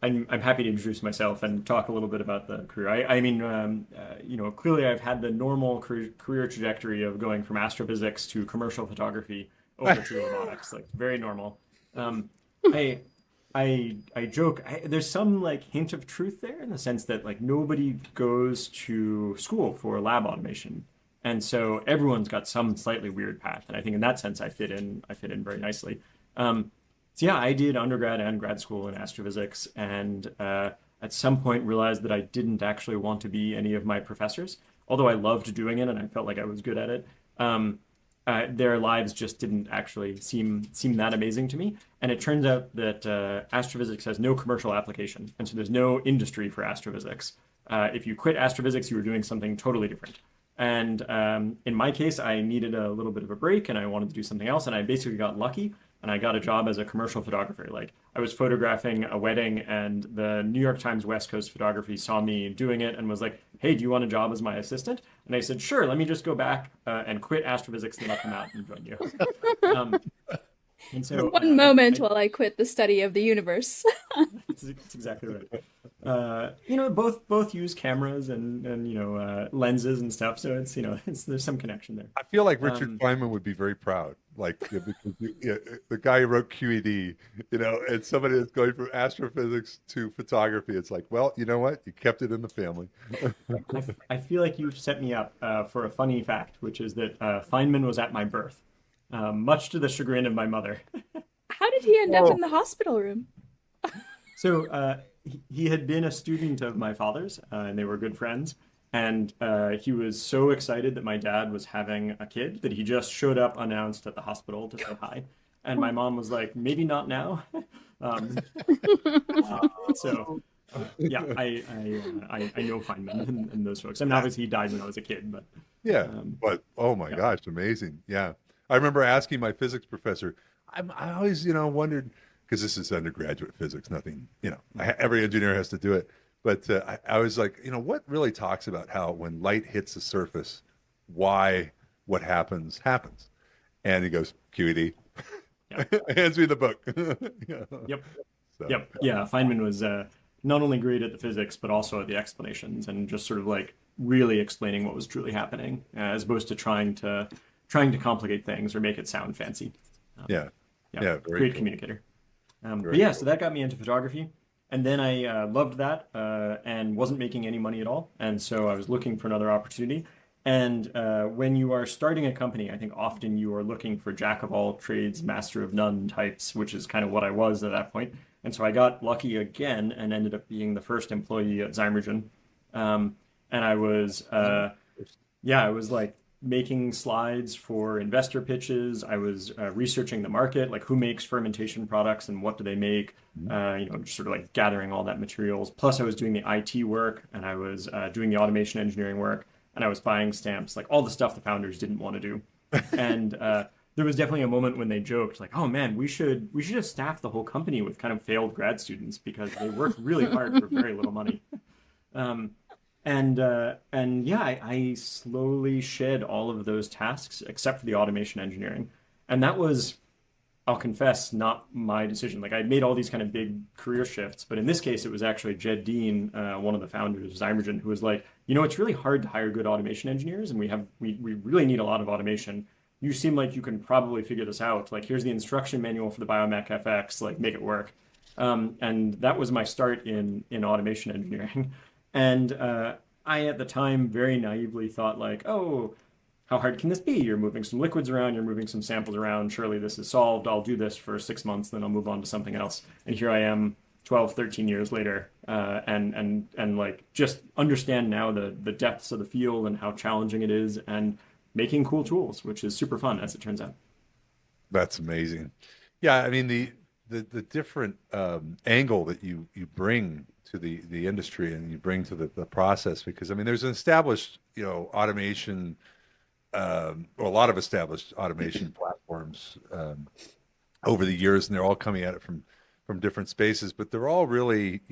I'm happy to introduce myself and talk a little bit about the career. I mean, clearly I've had the normal career trajectory of going from astrophysics to commercial photography over to robotics, like very normal. Um, I I joke. There's some like hint of truth there in the sense that like nobody goes to school for lab automation, and so everyone's got some slightly weird path. And I think in that sense, I fit in. I fit in very nicely. So yeah, I did undergrad and grad school in astrophysics, and at some point realized that I didn't actually want to be any of my professors, although I loved doing it and I felt like I was good at it. Their lives just didn't actually seem that amazing to me. And it turns out that astrophysics has no commercial application, and so there's no industry for astrophysics. If you quit astrophysics, you were doing something totally different. And in my case, I needed a little bit of a break, and I wanted to do something else. And I basically got lucky, and I got a job as a commercial photographer. Like I was photographing a wedding, and the New York Times West Coast Photography saw me doing it and was like, "Hey, do you want a job as my assistant?" And I said, "Sure. Let me just go back and quit astrophysics, and then I'll come out and join you." Um, and so One moment while I quit the study of the universe. it's exactly right. Both use cameras and lenses and stuff, so there's some connection there. I feel like Richard Um, Feynman would be very proud, like because the guy who wrote QED, and somebody that's going from astrophysics to photography. It's like, well, you know what? You kept it in the family. I feel like you've set me up for a funny fact, which is that Feynman was at my birth, much to the chagrin of my mother. How did he end up Oh, in the hospital room? So he had been a student of my father's, and they were good friends. And he was so excited that my dad was having a kid that he just showed up unannounced at the hospital to say hi. And my mom was like, maybe not now. um, so yeah, I know Feynman and those folks. I mean, obviously he died when I was a kid, but yeah, um, but oh my yeah. gosh, amazing. Yeah, I remember asking my physics professor. I always, wondered because this is undergraduate physics, nothing, every engineer has to do it. But I was like, what really talks about how when light hits the surface, why what happens happens? And he goes, QED. Yeah. Hands me the book. Yeah. Yep. So, Yep. Yeah. Feynman was not only great at the physics, but also at the explanations and just sort of like really explaining what was truly happening, as opposed to trying to complicate things or make it sound fancy. Um, yeah, yeah. yeah, very Great cool. communicator. But Very yeah, cool. so that got me into photography. And then I loved that and wasn't making any money at all. And so I was looking for another opportunity. And when you are starting a company, I think often you are looking for jack of all trades, master of none types, which is kind of what I was at that point. And so I got lucky again and ended up being the first employee at Zymergen. And I was yeah, I was like making slides for investor pitches. I was researching the market, like who makes fermentation products and what do they make. Just sort of like gathering all that materials. Plus, I was doing the IT work and I was doing the automation engineering work, and I was buying stamps, like all the stuff the founders didn't want to do. And there was definitely a moment when they joked, like, "Oh man, we should have staffed the whole company with kind of failed grad students because they worked really hard for very little money." Um, and yeah, I slowly shed all of those tasks except for the automation engineering, and that was, I'll confess, not my decision. Like I made all these kind of big career shifts, but in this case, it was actually Jed Dean, one of the founders of Zymergen, who was like, it's really hard to hire good automation engineers, and we really need a lot of automation. You seem like you can probably figure this out. Like here's the instruction manual for the Biomech FX. Like make it work. And that was my start in automation engineering. And I, at the time, very naively thought like, oh, how hard can this be? You're moving some liquids around, you're moving some samples around. Surely this is solved. I'll do this for 6 months, then I'll move on to something else. And here I am, 12, 13 years later, and like just understand now the depths of the field and how challenging it is, and making cool tools, which is super fun as it turns out. That's amazing. Yeah, I mean the different angle that you bring to the industry and you bring to the process, because I mean there's an established automation, or a lot of established automation platforms over the years, and they're all coming at it from different spaces, but they're all really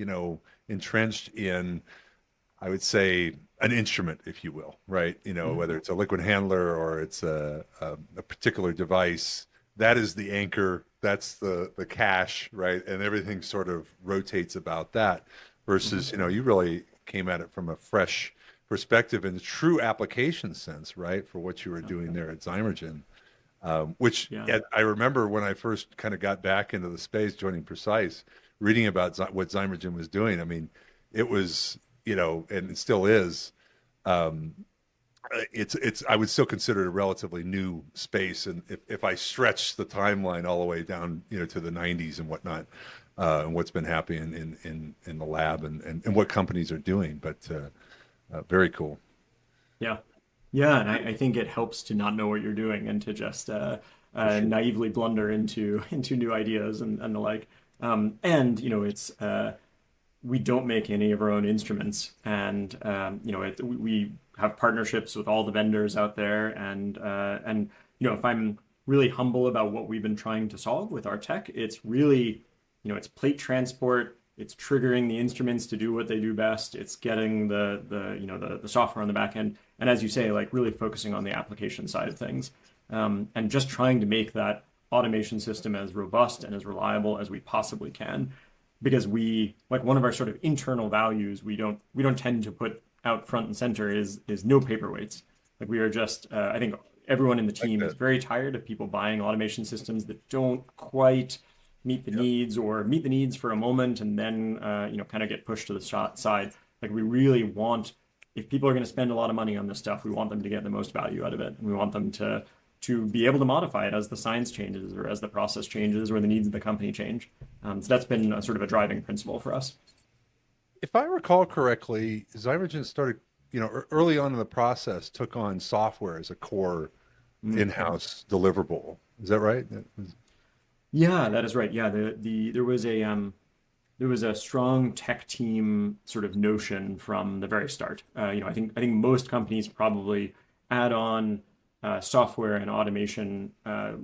entrenched in, I would say, an instrument, if you will, right? Mhm. Whether it's a liquid handler or it's a particular device, that is the anchor, that's the cash, right? And everything sort of rotates about that versus, you really came at it from a fresh perspective in the true application sense, right? For what you were doing there at Zymergen. Which Yeah. I remember when I first kind of got back into the space, joining Precise, reading about what Zymergen was doing. I mean, it was, and it still is. I would still consider it a relatively new space, and if I stretch the timeline all the way down, to the '90s and whatnot, and what's been happening in the lab and what companies are doing, but very cool. Yeah. Yeah, and I think it helps to not know what you're doing and to just naively blunder into new ideas and the like. And it's we don't make any of our own instruments, and we have partnerships with all the vendors out there, and if I'm really humble about what we've been trying to solve with our tech, it's really it's plate transport. It's triggering the instruments to do what they do best. It's getting the software on the back end, and as you say, like really focusing on the application side of things, and just trying to make that automation system as robust and as reliable as we possibly can. Because one of our sort of internal values, we don't tend to put out front and center is no paperweights. Like we are just I think everyone in the team is very tired of people buying automation systems that don't quite meet the needs or meet the needs for a moment and then kind of get pushed to the side. Like we really want, if people are going to spend a lot of money on this stuff, we want them to get the most value out of it. And we want them to be able to modify it as the science changes or as the process changes or the needs of the company change. So that's been a sort of a driving principle for us. If I recall correctly, Zymergen started, early on in the process, took on software as a core in-house deliverable. Is that right? Yeah, that is right. Yeah, there was a strong tech team sort of notion from the very start. I think most companies probably add on software and automation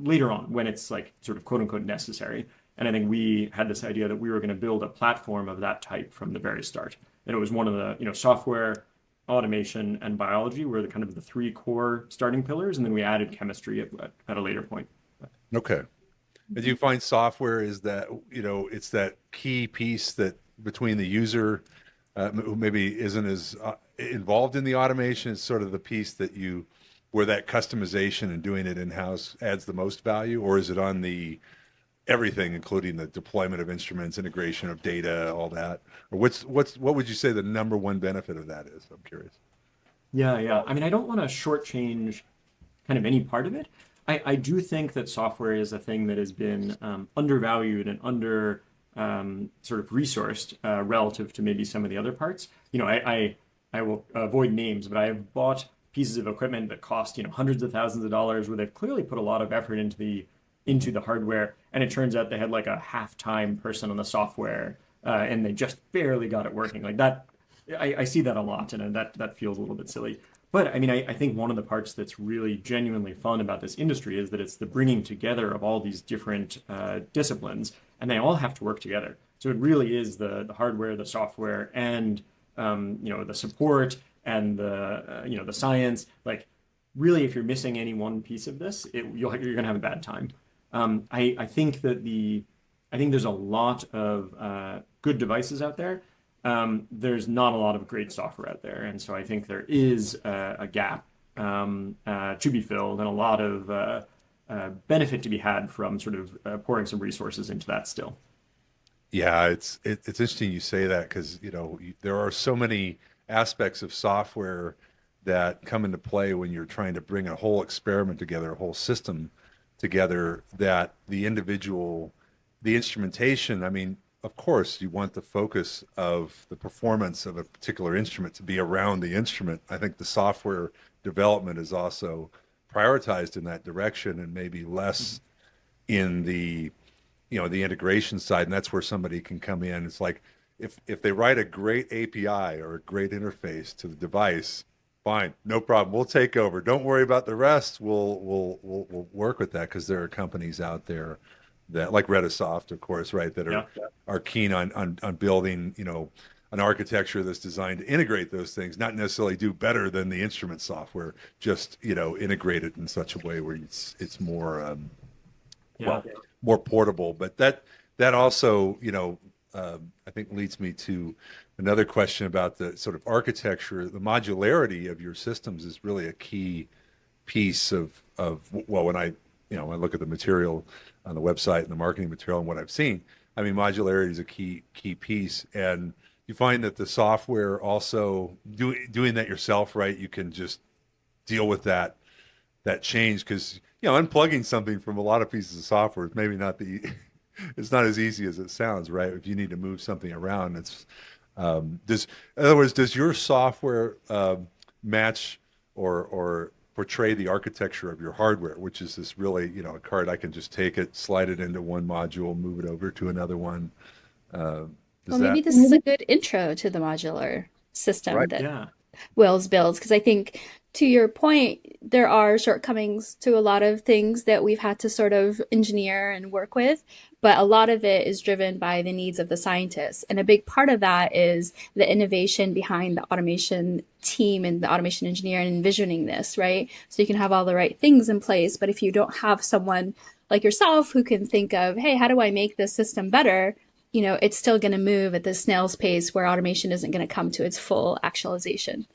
later on when it's like sort of quote unquote necessary. And I think we had this idea that we were going to build a platform of that type from the very start. And it was one of the software, automation, and biology were the kind of the three core starting pillars, and then we added chemistry at a later point. Okay. And do you find software is that, it's that key piece that between the user who maybe isn't as involved in the automation, is sort of the piece that where that customization and doing it in-house adds the most value? Or is it on the everything, including the deployment of instruments, integration of data, all that? Or what would you say the number one benefit of that is? I'm curious. Yeah. I mean, I don't want to shortchange kind of any part of it. I do think that software is a thing that has been undervalued and under sort of resourced relative to maybe some of the other parts. I will avoid names, but I have bought pieces of equipment that cost hundreds of thousands of dollars where they've clearly put a lot of effort into the hardware, and it turns out they had like a half-time person on the software and they just barely got it working like that. I see that a lot, and that feels a little bit silly. But I mean, I think one of the parts that's really genuinely fun about this industry is that it's the bringing together of all these different disciplines, and they all have to work together. So it really is the hardware, the software, and the support and the science. Like, really, if you're missing any one piece of this, you're going to have a bad time. I think there's a lot of good devices out there. There's not a lot of great software out there, and so I think there is a gap to be filled, and a lot of benefit to be had from sort of pouring some resources into that still. Yeah, it's interesting you say that because there are so many aspects of software that come into play when you're trying to bring a whole experiment together, a whole system together, that the instrumentation, I mean, of course, you want the focus of the performance of a particular instrument to be around the instrument. I think the software development is also prioritized in that direction and maybe less in the integration side. And that's where somebody can come in. It's like if they write a great API or a great interface to the device, fine, no problem. We'll take over. Don't worry about the rest. We'll work with that, because there are companies out there that, like Redisoft, of course, right, that are keen on building, an architecture that's designed to integrate those things, not necessarily do better than the instrument software, just integrate it in such a way where it's more well, more portable. But that also, I think leads me to another question about the sort of architecture. The modularity of your systems is really a key piece of well, when I look at the material on the website and the marketing material and what I've seen, I mean, modularity is a key piece. And you find that the software also doing that yourself, right? You can just deal with that change, because unplugging something from a lot of pieces of software is maybe not it's not as easy as it sounds, right? If you need to move something around, it's in other words, does your software match or portray the architecture of your hardware, which is this really, a card, I can just take it, slide it into one module, move it over to another one. Maybe this is a good intro to the modular system Right. that Will's builds, because I think, to your point, there are shortcomings to a lot of things that we've had to sort of engineer and work with, but a lot of it is driven by the needs of the scientists. And a big part of that is the innovation behind the automation team and the automation engineer and envisioning this, right? So you can have all the right things in place, but if you don't have someone like yourself who can think of, hey, how do I make this system better? It's still going to move at the snail's pace where automation isn't going to come to its full actualization.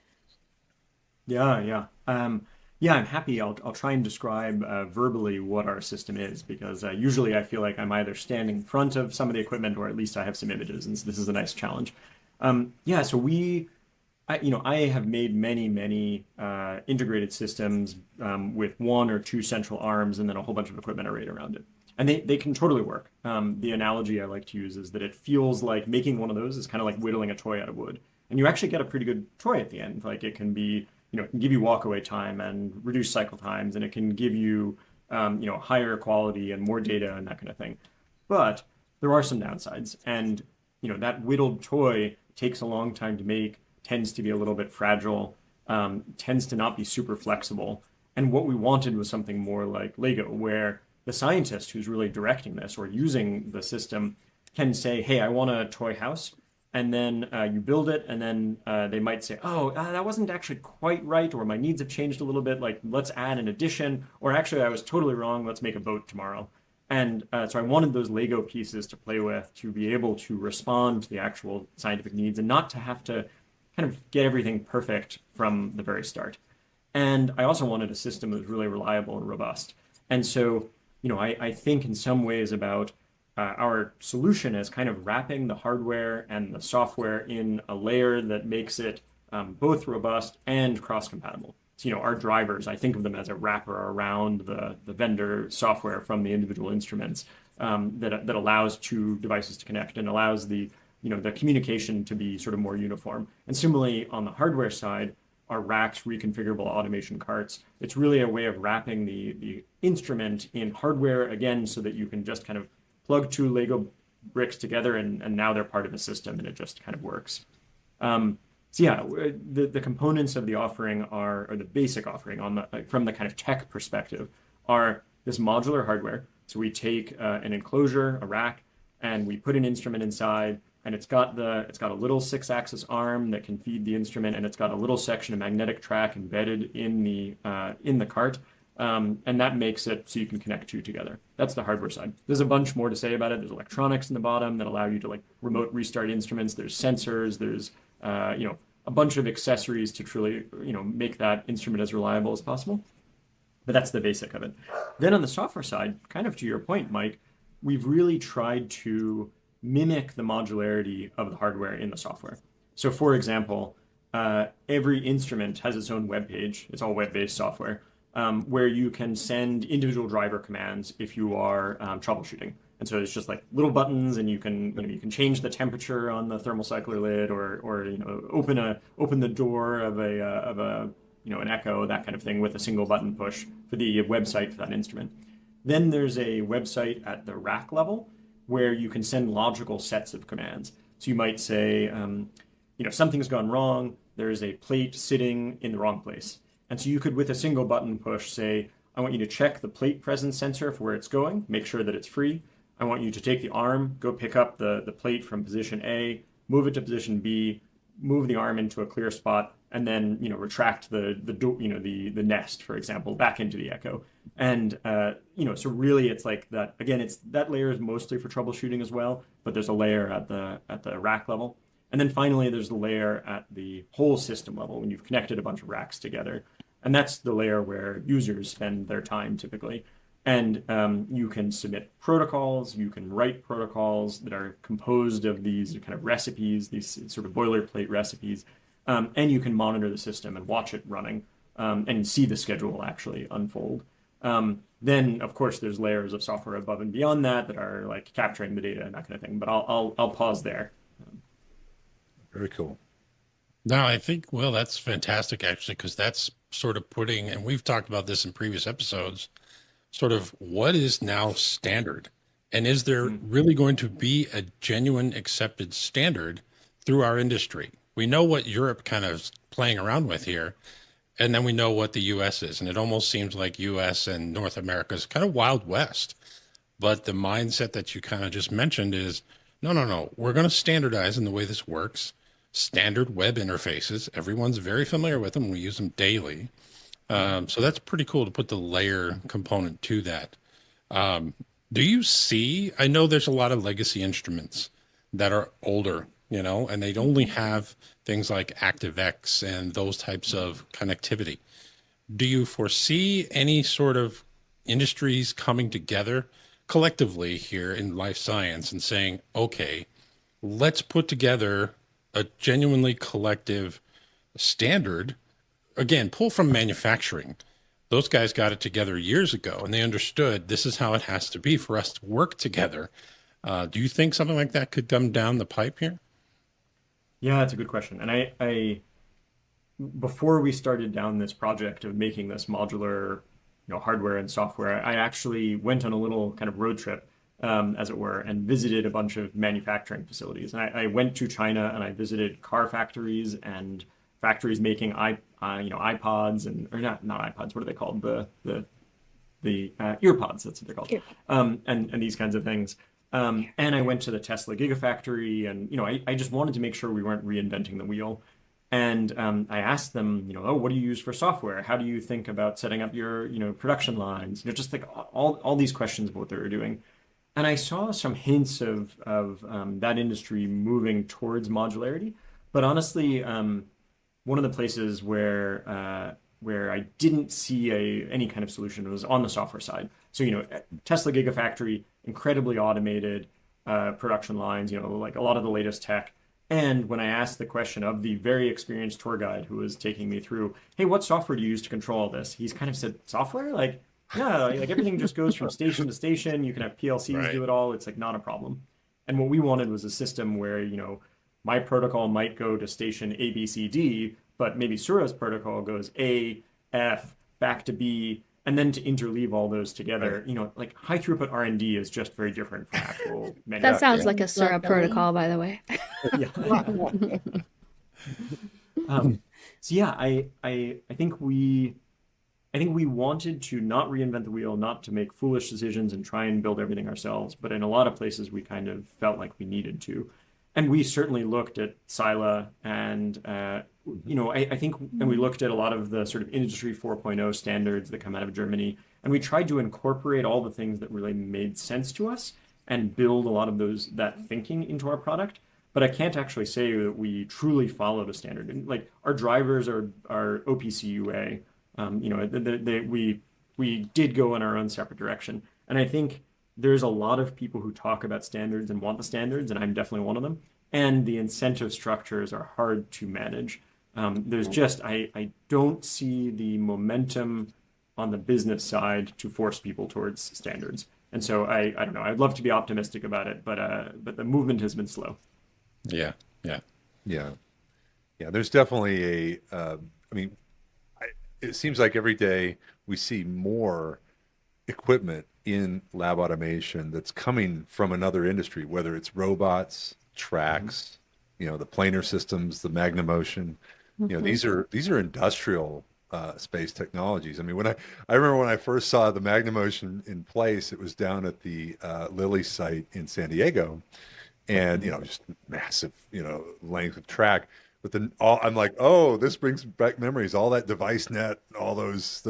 Yeah. I'm happy. I'll try and describe verbally what our system is, because usually I feel like I'm either standing in front of some of the equipment, or at least I have some images, and so this is a nice challenge. So I have made many integrated systems with one or two central arms and then a whole bunch of equipment arrayed around it. And they can totally work. The analogy I like to use is that it feels like making one of those is kind of like whittling a toy out of wood. And you actually get a pretty good toy at the end. Like, it can be, it can give you walkaway time and reduce cycle times, and it can give you, higher quality and more data and that kind of thing. But there are some downsides. And, that whittled toy takes a long time to make, tends to be a little bit fragile, tends to not be super flexible. And what we wanted was something more like Lego, where the scientist who's really directing this or using the system can say, hey, I want a toy house. And then you build it, and then they might say, oh, that wasn't actually quite right, or my needs have changed a little bit, like, let's add an addition, or actually I was totally wrong, let's make a boat tomorrow. And so I wanted those Lego pieces to play with, to be able to respond to the actual scientific needs and not to have to kind of get everything perfect from the very start. And I also wanted a system that was really reliable and robust. And so, I think in some ways about our solution as kind of wrapping the hardware and the software in a layer that makes it both robust and cross-compatible. So, our drivers, I think of them as a wrapper around the vendor software from the individual instruments that allows two devices to connect and allows the communication to be sort of more uniform. And similarly, on the hardware side, our racks, reconfigurable automation carts, it's really a way of wrapping the instrument in hardware, again, so that you can just kind of plug two Lego bricks together, and now they're part of a system, and it just kind of works. The components of the offering or the basic offering from the kind of tech perspective, are this modular hardware. So we take an enclosure, a rack, and we put an instrument inside, and it's got a little 6-axis arm that can feed the instrument, and it's got a little section of magnetic track embedded in the cart. And that makes it so you can connect two together. That's the hardware side. There's a bunch more to say about it. There's electronics in the bottom that allow you to remote restart instruments. There's sensors. There's a bunch of accessories to truly make that instrument as reliable as possible. But that's the basic of it. Then on the software side, kind of to your point, Mike, we've really tried to mimic the modularity of the hardware in the software. So, for example, every instrument has its own web page. It's all web-based software. Where you can send individual driver commands if you are troubleshooting. And so it's just like little buttons, and you can change the temperature on the thermocycler lid, or open the door of an Echo, that kind of thing, with a single button push for the website for that instrument. Then there's a website at the rack level where you can send logical sets of commands. So you might say, something's gone wrong. There's a plate sitting in the wrong place. And so you could, with a single button push, say, I want you to check the plate presence sensor for where it's going, make sure that it's free. I want you to take the arm, go pick up the plate from position A, move it to position B, move the arm into a clear spot and then retract the nest, for example, back into the echo. And so really it's like that again. It's that layer is mostly for troubleshooting as well, but there's a layer at the rack level, and then finally there's the layer at the whole system level when you've connected a bunch of racks together, and that's the layer where users spend their time typically. And you can submit protocols, you can write protocols that are composed of these kind of recipes, these sort of boilerplate recipes, and you can monitor the system and watch it running and see the schedule actually unfold. Then, of course, there's layers of software above and beyond that that are like capturing the data and that kind of thing. But I'll pause there. Very cool. No, I think, well, that's fantastic, actually, because that's sort of putting, and we've talked about this in previous episodes, sort of what is now standard? And is there really going to be a genuine accepted standard through our industry? We know what Europe kind of playing around with here, and then we know what the US is. And it almost seems like US and North America is kind of Wild West. But the mindset that you kind of just mentioned is, no, we're going to standardize in the way this works. Standard web interfaces, everyone's very familiar with them. We use them daily. So that's pretty cool to put the layer component to that. Do you see, I know there's a lot of legacy instruments that are older, and they'd only have things like ActiveX and those types of connectivity. Do you foresee any sort of industries coming together collectively here in life science and saying, okay, let's put together a genuinely collective standard? Again, pull from manufacturing. Those guys got it together years ago, and they understood this is how it has to be for us to work together. Do you think something like that could come down the pipe here? Yeah, that's a good question. And I before we started down this project of making this modular, hardware and software, I actually went on a little kind of road trip, as it were, and visited a bunch of manufacturing facilities. And I went to China and I visited car factories and factories making iPods or not iPods. What are they called? The earpods. That's what they're called. And these kinds of things. And I went to the Tesla Gigafactory, and I just wanted to make sure we weren't reinventing the wheel. And I asked them, what do you use for software? How do you think about setting up your production lines? Just like all these questions about what they were doing. And I saw some hints of that industry moving towards modularity. But honestly, one of the places where I didn't see any kind of solution was on the software side. So Tesla Gigafactory, incredibly automated production lines, like a lot of the latest tech. And when I asked the question of the very experienced tour guide who was taking me through, hey, what software do you use to control all this? He's kind of said, software? Like, yeah, like everything just goes from station to station. You can have PLCs do it all. It's like not a problem. And what we wanted was a system where, my protocol might go to station A, B, C, D, but maybe Sura's protocol goes A, F, back to B, and then to interleave all those together. Like high throughput R&D is just very different from actual manufacturing. That sounds like a Sura protocol, by the way. So yeah, I think we wanted to not reinvent the wheel, not to make foolish decisions and try and build everything ourselves. But in a lot of places, we kind of felt like we needed to. And we certainly looked at Sila and, I think, and we looked at a lot of the sort of Industry 4.0 standards that come out of Germany. And we tried to incorporate all the things that really made sense to us and build a lot of that thinking into our product. But I can't actually say that we truly followed a standard. And like our drivers are OPC UA. We did go in our own separate direction. And I think there's a lot of people who talk about standards and want the standards, and I'm definitely one of them. And the incentive structures are hard to manage. There's just, I don't see the momentum on the business side to force people towards standards. And so I don't know, I'd love to be optimistic about it, but the movement has been slow. Yeah. There's definitely it seems like every day we see more equipment in lab automation that's coming from another industry, whether it's robots, tracks, the planar systems, the MagnaMotion. These are industrial space technologies. I mean, I remember when I first saw the MagnaMotion in place, it was down at the Lilly site in San Diego, and just massive length of track. But then I'm like, oh, this brings back memories. All that device net, all those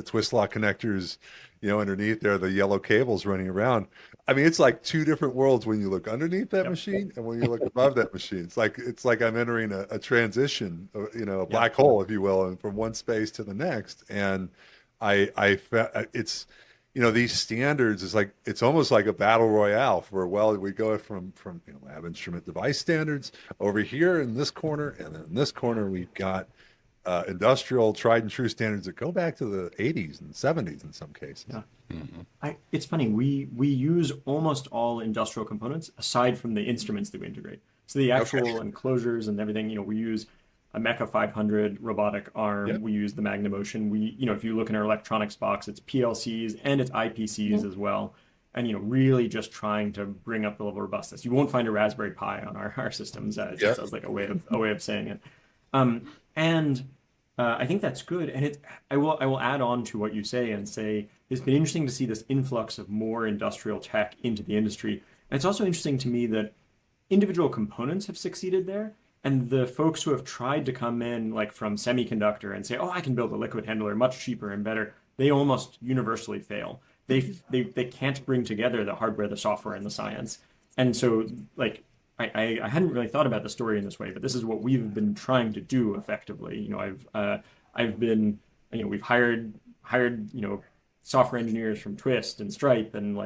twist lock connectors, underneath there, the yellow cables running around. I mean, it's like two different worlds when you look underneath that machine and when you look above that machine. It's like I'm entering a transition, a black hole, if you will, and from one space to the next. And it's these standards is like it's almost like a battle royale for we go from lab instrument device standards over here in this corner, and then in this corner we've got industrial tried and true standards that go back to the 80s and 70s in some cases. Yeah. It's funny, we use almost all industrial components aside from the instruments that we integrate. So the actual enclosures and everything, we use a Mecha 500 robotic arm. We use the Magnum-Ocean. If you look in our electronics box, it's PLCs and it's IPCs as well. And, really just trying to bring up the level of robustness. You won't find a Raspberry Pi on our systems. It just sounds like a way of saying it. I think that's good. And I will add on to what you say and say it's been interesting to see this influx of more industrial tech into the industry. And it's also interesting to me that individual components have succeeded there. And the folks who have tried to come in like from semiconductor and say, oh, I can build a liquid handler much cheaper and better, they almost universally fail. They can't bring together the hardware, the software, and the science. And so like I hadn't really thought about the story in this way, but this is what we've been trying to do effectively. I've been, we've hired software engineers from Twist and Stripe and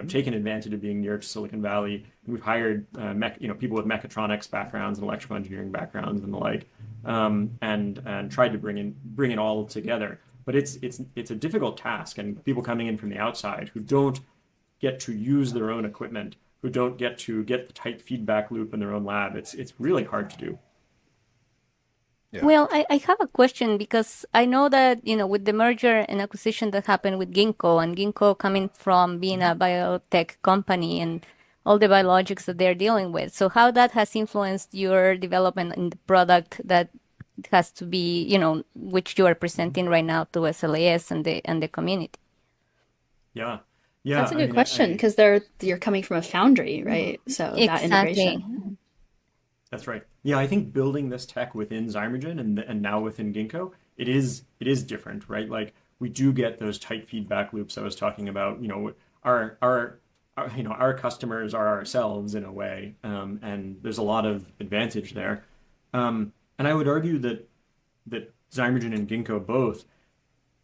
taken advantage of being near to Silicon Valley. We've hired people with mechatronics backgrounds and electrical engineering backgrounds and the like, and tried to bring it all together. But it's a difficult task, and people coming in from the outside who don't get to use their own equipment, who don't get to get the tight feedback loop in their own lab, it's really hard to do. Yeah. Well, I have a question because I know that, with the merger and acquisition that happened with Ginkgo and Ginkgo coming from being a biotech company and all the biologics that they're dealing with. So how that has influenced your development in the product that has to be, which you are presenting right now to SLAS and the community. Yeah. That's a good question because you're coming from a foundry, right? So that integration. That's right. Yeah, I think building this tech within Zymergen and now within Ginkgo, it is different, right? Like we do get those tight feedback loops I was talking about. Our customers are ourselves in a way, and there's a lot of advantage there. And I would argue that Zymergen and Ginkgo both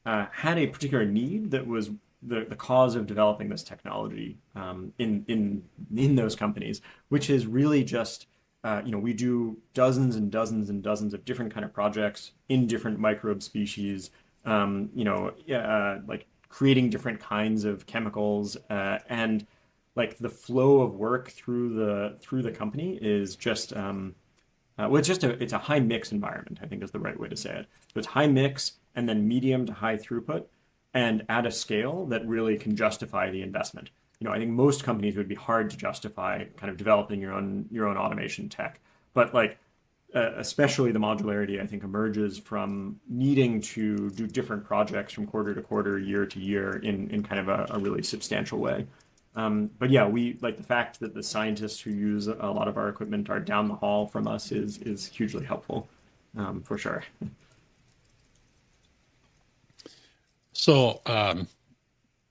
had a particular need that was the cause of developing this technology in those companies, which is really just we do dozens and dozens and dozens of different kind of projects in different microbe species, like creating different kinds of chemicals, and like the flow of work through the company is just it's a high mix environment, I think is the right way to say it. So it's high mix and then medium to high throughput and at a scale that really can justify the investment. I think most companies would be hard to justify kind of developing your own automation tech. But especially the modularity, I think, emerges from needing to do different projects from quarter to quarter, year to year in kind of a really substantial way. But yeah, we like the fact that the scientists who use a lot of our equipment are down the hall from us is hugely helpful, for sure. So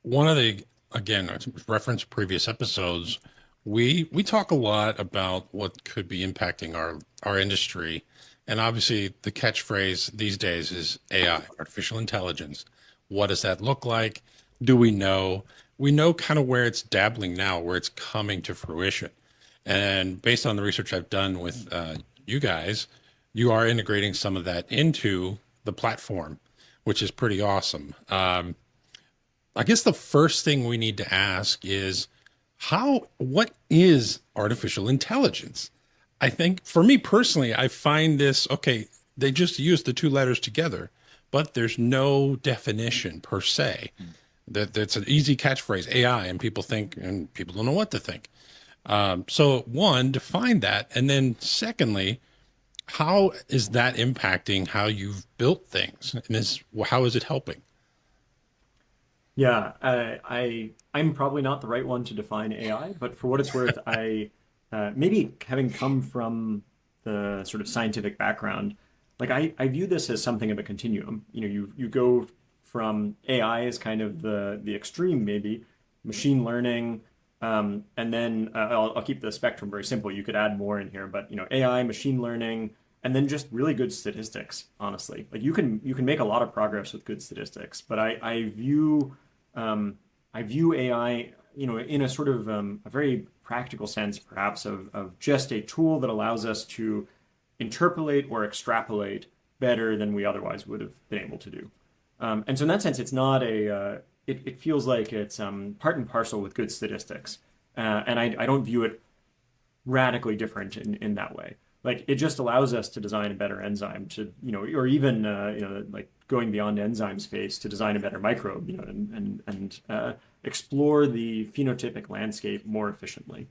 one of the, again, reference previous episodes, we talk a lot about what could be impacting our industry. And obviously the catchphrase these days is AI, artificial intelligence. What does that look like? Do we know? We know kind of where it's dabbling now, where it's coming to fruition. And based on the research I've done with you guys, you are integrating some of that into the platform, which is pretty awesome. I guess the first thing we need to ask is what is artificial intelligence? I think for me personally, I find this, okay, they just use the two letters together, but there's no definition per se. That's an easy catchphrase, AI, and people don't know what to think. So one, define that. And then secondly, how is that impacting how you've built things? And how is it helping? Yeah, I'm probably not the right one to define AI, but for what it's worth, I maybe having come from the sort of scientific background, like I view this as something of a continuum. You go from AI as kind of the extreme, maybe machine learning, and then I'll keep the spectrum very simple. You could add more in here, but AI, machine learning, and then just really good statistics. Honestly, like you can make a lot of progress with good statistics, but I view AI, in a sort of a very practical sense, perhaps of just a tool that allows us to interpolate or extrapolate better than we otherwise would have been able to do. And so in that sense, it's not it feels like it's part and parcel with good statistics. And I don't view it radically different in that way. Like it just allows us to design a better enzyme to, or even, like going beyond enzyme space to design a better microbe, and explore the phenotypic landscape more efficiently.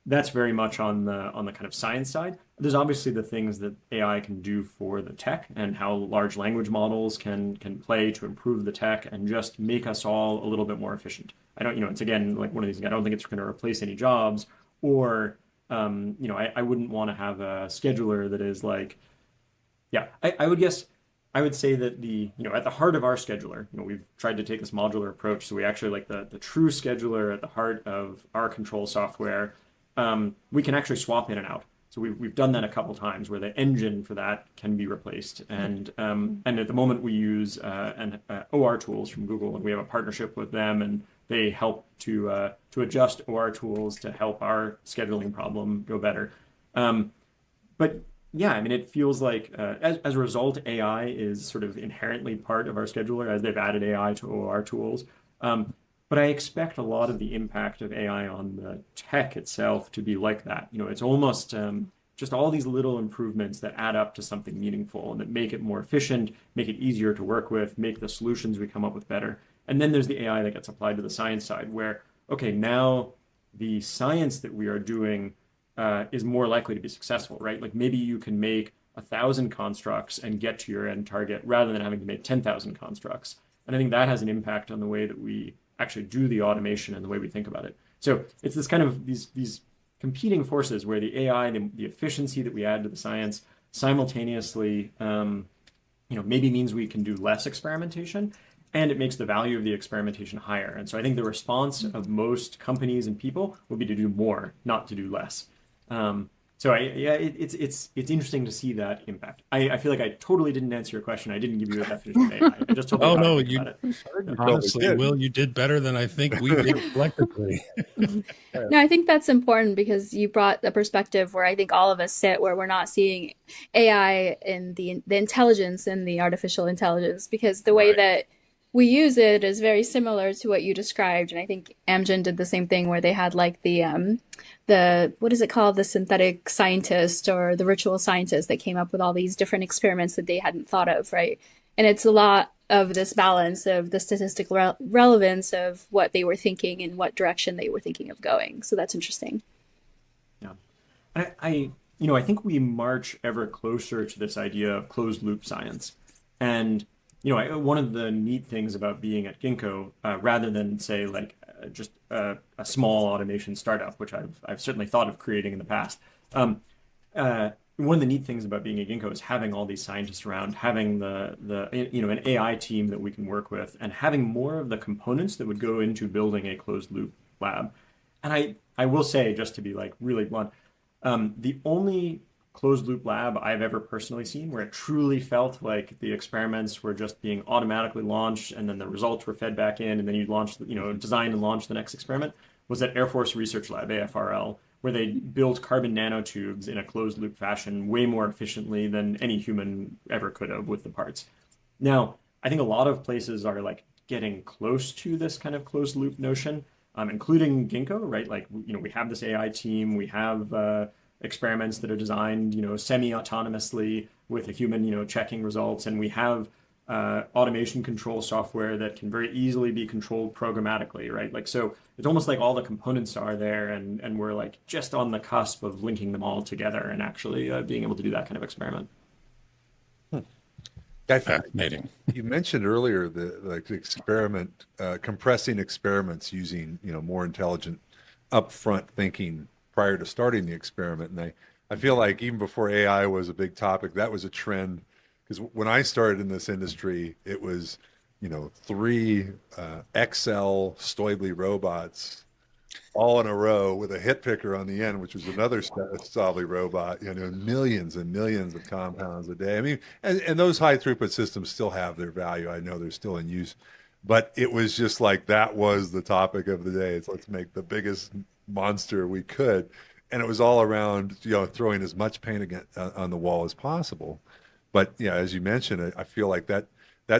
That's very much on the kind of science side. There's obviously the things that AI can do for the tech and how large language models can play to improve the tech and just make us all a little bit more efficient. I don't, it's again like one of these. I don't think it's going to replace any jobs, or I wouldn't want to have a scheduler that is like, yeah, I would say that at the heart of our scheduler, we've tried to take this modular approach. So we actually like the true scheduler at the heart of our control software. We can actually swap in and out. So we've done that a couple times where the engine for that can be replaced. And at the moment we use OR tools from Google, and we have a partnership with them, and they help to adjust OR tools to help our scheduling problem go better. But yeah, I mean, it feels like as a result, AI is sort of inherently part of our scheduler as they've added AI to OR tools. But I expect a lot of the impact of AI on the tech itself to be like that. It's almost just all these little improvements that add up to something meaningful and that make it more efficient, make it easier to work with, make the solutions we come up with better. And then there's the AI that gets applied to the science side where, okay, now the science that we are doing is more likely to be successful, right? Like maybe you can make 1,000 constructs and get to your end target rather than having to make 10,000 constructs. And I think that has an impact on the way that we actually do the automation and the way we think about it. So it's this kind of these competing forces where the AI, the efficiency that we add to the science simultaneously, maybe means we can do less experimentation, and it makes the value of the experimentation higher. And so I think the response of most companies and people will be to do more, not to do less. So it's interesting to see that impact. I feel like I totally didn't answer your question. I didn't give you a definition of AI. I just told you how I think about it. Honestly, Will, you did better than I think we did collectively. No, I think that's important because you brought a perspective where I think all of us sit, where we're not seeing AI in the intelligence in the artificial intelligence, because the way that we use it is very similar to what you described. And I think Amgen did the same thing where they had like the what is it called? The synthetic scientist or the virtual scientist that came up with all these different experiments that they hadn't thought of, right? And it's a lot of this balance of the statistical relevance of what they were thinking and what direction they were thinking of going. So that's interesting. Yeah. I think we march ever closer to this idea of closed loop science. And one of the neat things about being at Ginkgo, rather than say like just a small automation startup, which I've certainly thought of creating in the past. One of the neat things about being at Ginkgo is having all these scientists around, having an AI team that we can work with, and having more of the components that would go into building a closed loop lab. And I will say, just to be like really blunt, the only closed loop lab I've ever personally seen where it truly felt like the experiments were just being automatically launched and then the results were fed back in and then you'd launch, design and launch the next experiment was at Air Force Research Lab, AFRL, where they built carbon nanotubes in a closed loop fashion way more efficiently than any human ever could have with the parts. Now, I think a lot of places are like getting close to this kind of closed loop notion, including Ginkgo, right? Like, we have this AI team, we have experiments that are designed, semi-autonomously with a human, checking results. And we have automation control software that can very easily be controlled programmatically, right? Like, so it's almost like all the components are there and we're like just on the cusp of linking them all together and actually being able to do that kind of experiment. Fascinating. You mentioned earlier the experiment, compressing experiments using, more intelligent upfront thinking prior to starting the experiment. And I feel like even before AI was a big topic, that was a trend. Because when I started in this industry, it was, three XL Stoidley robots all in a row with a hit picker on the end, which was another Stoidley robot, millions and millions of compounds a day. I mean, and those high throughput systems still have their value. I know they're still in use, but it was just like that was the topic of the day. It's let's make the biggest monster we could. And it was all around, throwing as much paint on the wall as possible. But yeah, as you mentioned, I feel like that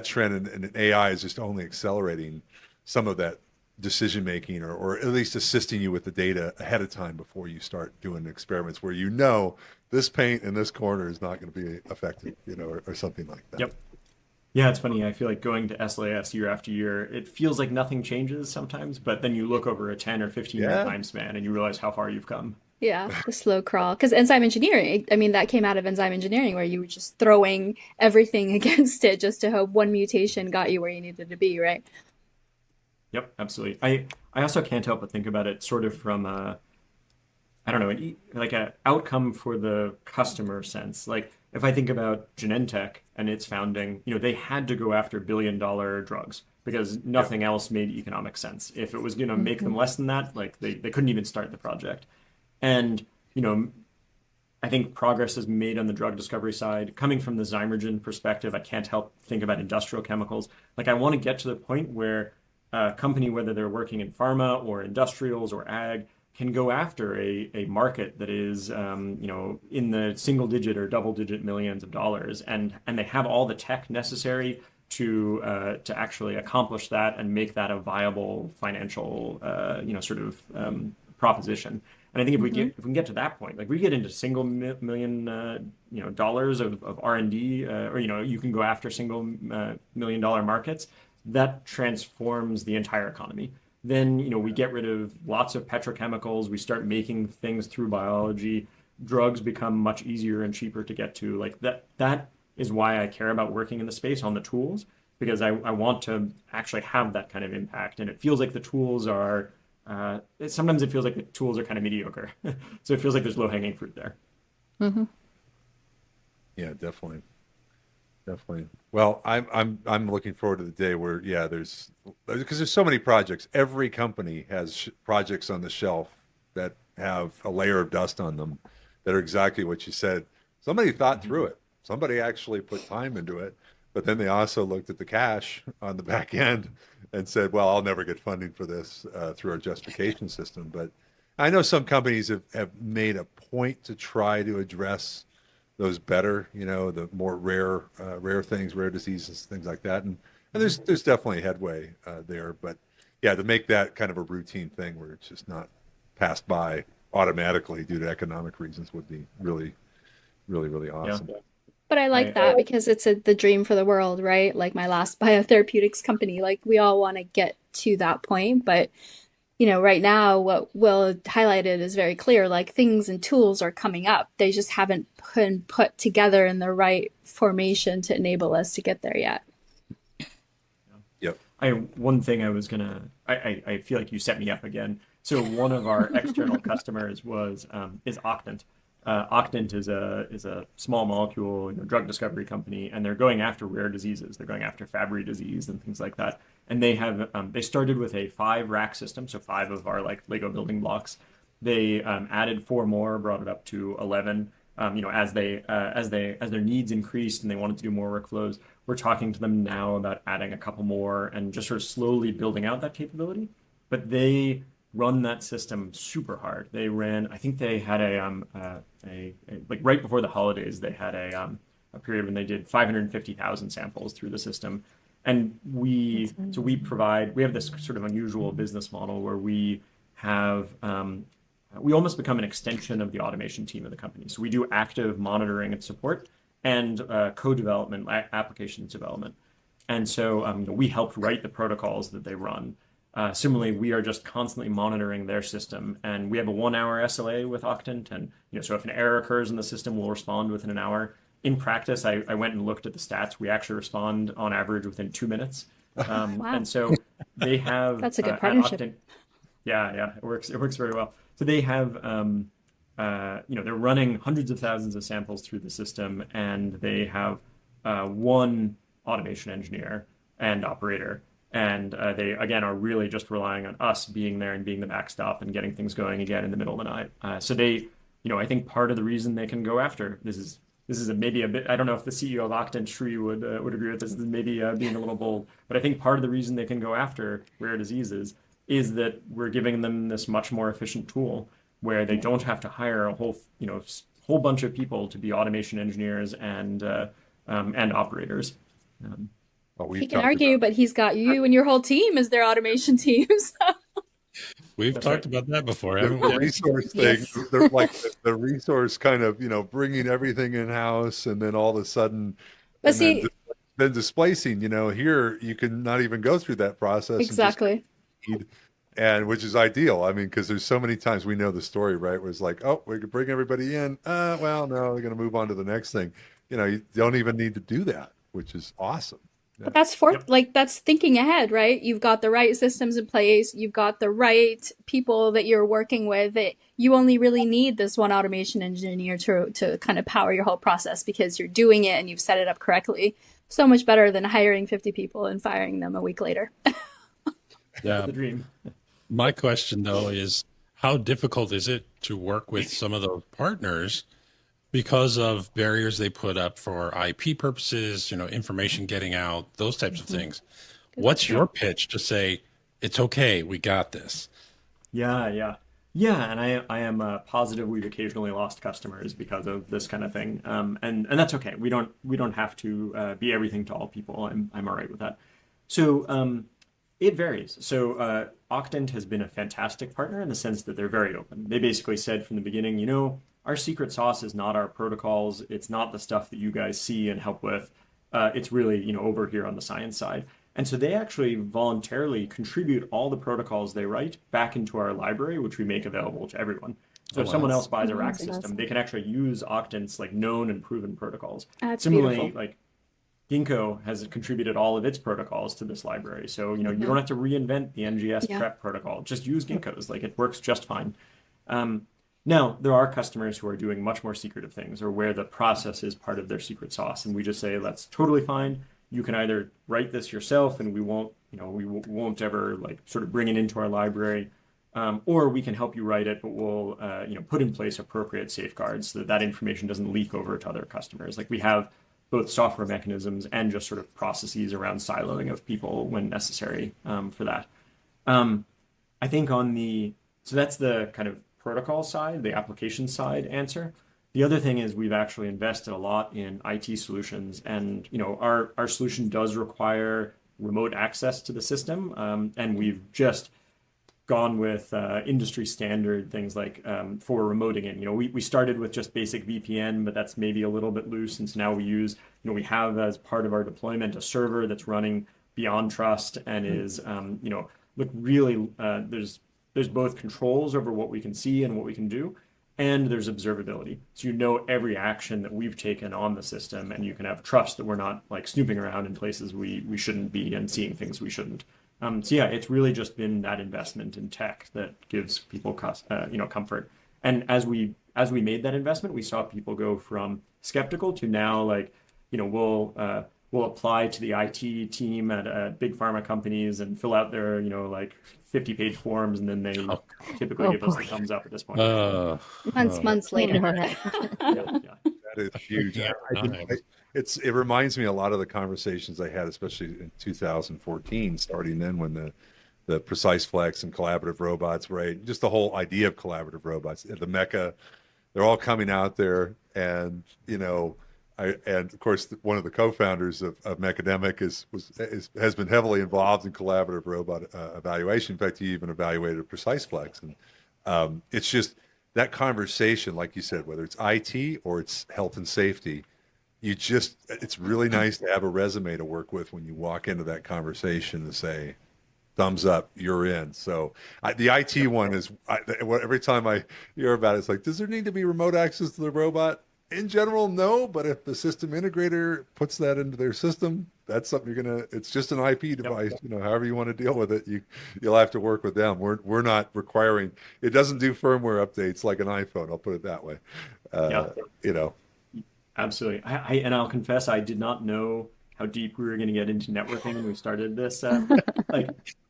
trend in AI is just only accelerating some of that decision making, or at least assisting you with the data ahead of time before you start doing experiments where this paint in this corner is not going to be effective, or something like that. Yep. Yeah, it's funny. I feel like going to SLAS year after year, it feels like nothing changes sometimes, but then you look over a 10 or 15 year time span and you realize how far you've come. Yeah, the slow crawl. Because enzyme engineering, I mean, that came out of enzyme engineering where you were just throwing everything against it just to hope one mutation got you where you needed to be, right? Yep, absolutely. I also can't help but think about it sort of from I don't know, like a outcome for the customer sense. Like if I think about Genentech and its founding, they had to go after $1 billion drugs because nothing else made economic sense. If it was going to make them less than that, like they couldn't even start the project. And, I think progress is made on the drug discovery side. Coming from the Zymergen perspective, I can't help think about industrial chemicals. Like I want to get to the point where a company, whether they're working in pharma or industrials or ag, can go after a market that is, in the single digit or double digit millions of dollars, and they have all the tech necessary to actually accomplish that and make that a viable financial, proposition. And I think if we can get to that point, like we get into single million, dollars of R&D, or you can go after single $1 million markets, that transforms the entire economy. Then, we get rid of lots of petrochemicals. We start making things through biology. Drugs become much easier and cheaper to get to. Like that is why I care about working in the space on the tools, because I want to actually have that kind of impact. And it feels like the tools are, sometimes it feels like the tools are kind of mediocre. So it feels like there's low-hanging fruit there. Mm-hmm. Yeah, definitely. Well, I'm looking forward to the day where because there's so many projects. Every company has projects on the shelf that have a layer of dust on them that are exactly what you said. Somebody thought through it. Somebody actually put time into it, but then they also looked at the cash on the back end and said, "Well, I'll never get funding for this through our justification system." But I know some companies have made a point to try to address those better, the more rare things, rare diseases, things like that. And there's definitely headway there. But yeah, to make that kind of a routine thing where it's just not passed by automatically due to economic reasons would be really, really, really awesome. Yeah. But I like that because it's the dream for the world, right? Like my last biotherapeutics company, like we all want to get to that point. But, right now, what Will highlighted is very clear. Like things and tools are coming up. They just haven't been put together in the right formation to enable us to get there yet. Yep. One thing I was gonna, I feel like you set me up again. So one of our external customers is Octant. Octant is a small molecule drug discovery company, and they're going after rare diseases. They're going after Fabry disease and things like that. And they have they started with a 5-rack system, so 5 of our like Lego building blocks. They added 4 more, brought it up to 11. As their needs increased and they wanted to do more workflows, we're talking to them now about adding a couple more and just sort of slowly building out that capability. But they run that system super hard. They ran, I think they had a like right before the holidays, they had a period when they did 550,000 samples through the system. And we have this sort of unusual business model where we have, we almost become an extension of the automation team of the company. So we do active monitoring and support and co-development, applications development. And so we helped write the protocols that they run. Similarly, we are just constantly monitoring their system, and we have a 1-hour SLA with Octant. And so if an error occurs in the system, we'll respond within an hour. In practice, I went and looked at the stats. We actually respond on average within 2 minutes. Wow. And so they have That's a good partnership. Octant, yeah, it works very well. So they have they're running hundreds of thousands of samples through the system, and they have one automation engineer and operator. And they, again, are really just relying on us being there and being the backstop and getting things going again in the middle of the night. So they, I think part of the reason they can go after this is maybe a bit, I don't know if the CEO of Octant Shri would agree with this, maybe being a little bold, but I think part of the reason they can go after rare diseases is that we're giving them this much more efficient tool where they don't have to hire a whole bunch of people to be automation engineers and operators. Well, He can argue, but he's got you and your whole team as their automation team. So. We've That's talked right. about that before, the haven't we? resource thing, Yes. they're like the resource kind of, bringing everything in house, and then all of a sudden, But and see, then displacing, here you can not even go through that process exactly. and just and which is ideal. I mean, because there's so many times we know the story, right? Where it's like, oh, we could bring everybody in. Well, no, we're going to move on to the next thing. You don't even need to do that, which is awesome. But that's that's thinking ahead, right? You've got the right systems in place. You've got the right people that you're working with. That you only really need this one automation engineer to kind of power your whole process because you're doing it and you've set it up correctly. So much better than hiring 50 people and firing them a week later. Yeah. The dream. My question, though, is how difficult is it to work with some of those partners because of barriers they put up for IP purposes, information getting out, those types of things? What's your pitch to say, it's okay, we got this? Yeah. And I am positive we've occasionally lost customers because of this kind of thing. And that's okay. We don't have to be everything to all people. I'm all right with that. So it varies. So Octant has been a fantastic partner in the sense that they're very open. They basically said from the beginning, our secret sauce is not our protocols. It's not the stuff that you guys see and help with. It's really, over here on the science side. And so they actually voluntarily contribute all the protocols they write back into our library, which we make available to everyone. So if someone else buys a rack system, they can actually use Octant's known and proven protocols. That's Similarly, beautiful. Ginkgo has contributed all of its protocols to this library. So, you don't have to reinvent the NGS prep protocol. Just use Ginkgo's. It works just fine. Now, there are customers who are doing much more secretive things or where the process is part of their secret sauce. And we just say, that's totally fine. You can either write this yourself and we won't ever sort of bring it into our library. Or we can help you write it, but we'll, put in place appropriate safeguards so that information doesn't leak over to other customers. We have both software mechanisms and just sort of processes around siloing of people when necessary for that. I think so that's the kind of protocol side, the application side answer. The other thing is we've actually invested a lot in IT solutions, and our solution does require remote access to the system, and we've just gone with industry standard things for remoting in. We started with just basic VPN, but that's maybe a little bit loose, and so now we have as part of our deployment a server that's running beyond trust and is really there's both controls over what we can see and what we can do, and there's observability. So every action that we've taken on the system, and you can have trust that we're not snooping around in places we shouldn't be and seeing things we shouldn't. So yeah, it's really just been that investment in tech that gives people comfort. And as we made that investment, we saw people go from skeptical to now we'll apply to the IT team at big pharma companies and fill out their 50-page forms, and then they typically give us the thumbs up at this point. Months later. Yeah. That is huge. It reminds me a lot of the conversations I had, especially in 2014, starting then when the Precise Flex and collaborative robots, right? Just the whole idea of collaborative robots, the Mecca, they're all coming out there, and and of course one of the co-founders of Mechademic has been heavily involved in collaborative robot evaluation. In fact, he even evaluated Precise Flex, and it's just that conversation, like you said, whether it's IT or it's health and safety, it's really nice to have a resume to work with when you walk into that conversation and say, thumbs up, you're in. So the IT one is every time I hear about it, it's does there need to be remote access to the robot? in general, no, but if the system integrator puts that into their system, that's something it's just an IP device, however you want to deal with it, you'll have to work with them. We're not requiring, it doesn't do firmware updates like an iPhone, I'll put it that way. Yeah. You know. Absolutely. And I'll confess, I did not know how deep we were going to get into networking when we started this. So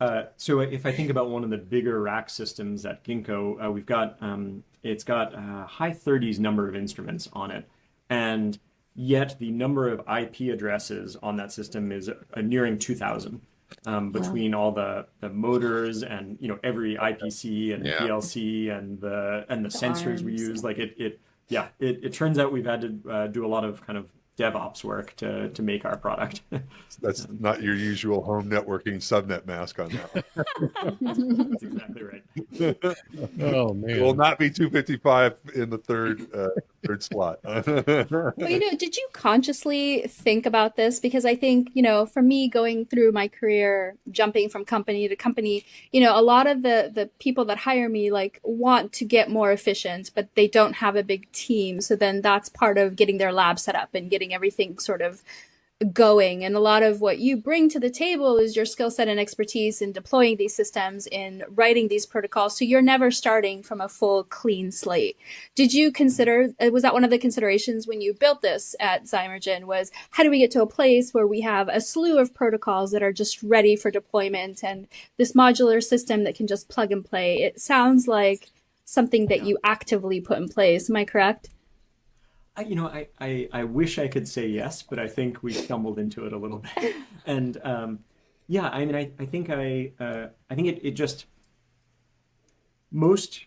if I think about one of the bigger rack systems at Ginkgo, we've got, it's got a high 30s number of instruments on it. And yet the number of IP addresses on that system is nearing 2,000. Between all the motors and every IPC and PLC and the sensors we use, like it turns out we've had to do a lot of kind of DevOps work to make our product. That's not your usual home networking subnet mask on that. That's exactly right. Oh man, It will not be 255 in the third slot. Well, did you consciously think about this? Because I think, for me going through my career, jumping from company to company, a lot of the people that hire me like want to get more efficient, but they don't have a big team. So then that's part of getting their lab set up and getting everything sort of going. And a lot of what you bring to the table is your skill set and expertise in deploying these systems, in writing these protocols. So you're never starting from a full clean slate. Did you consider, was that one of the considerations when you built this at Zymergen, was how do we get to a place where we have a slew of protocols that are just ready for deployment and this modular system that can just plug and play? It sounds like something that you actively put in place. Am I correct? I wish I could say yes, but I think we stumbled into it a little bit. And I think it just most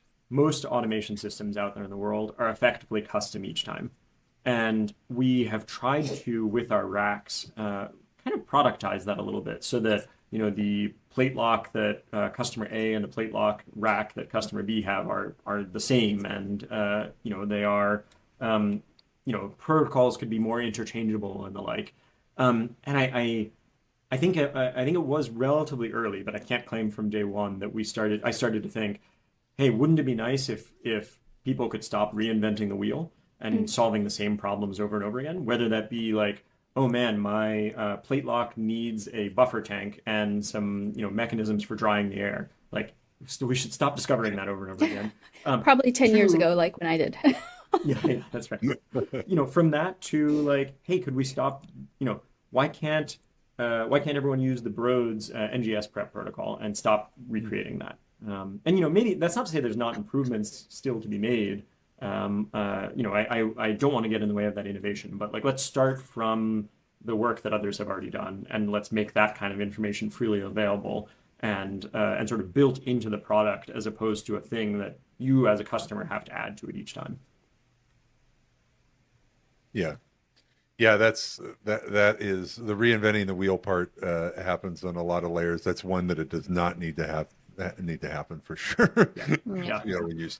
automation systems out there in the world are effectively custom each time. And we have tried to, with our racks, kind of productize that a little bit so that, the plate lock that customer A and the plate lock rack that customer B have are the same. And, they are, protocols could be more interchangeable and the like. And I think it was relatively early, but I can't claim from day one that I started to think, hey, wouldn't it be nice if people could stop reinventing the wheel and solving the same problems over and over again? Whether that be like, oh man, my plate lock needs a buffer tank and some mechanisms for drying the air. Like, we should stop discovering that over and over again. Probably 10 years ago, like when I did. Yeah, that's right. From that to like, hey, could we stop? Why can't everyone use the Broad's NGS prep protocol and stop recreating that? And maybe that's not to say there's not improvements still to be made. I don't want to get in the way of that innovation, but like, let's start from the work that others have already done, and let's make that kind of information freely available and sort of built into the product, as opposed to a thing that you as a customer have to add to it each time. Yeah. That is the reinventing the wheel part happens on a lot of layers. That's one that it does not need to happen for sure. Yeah.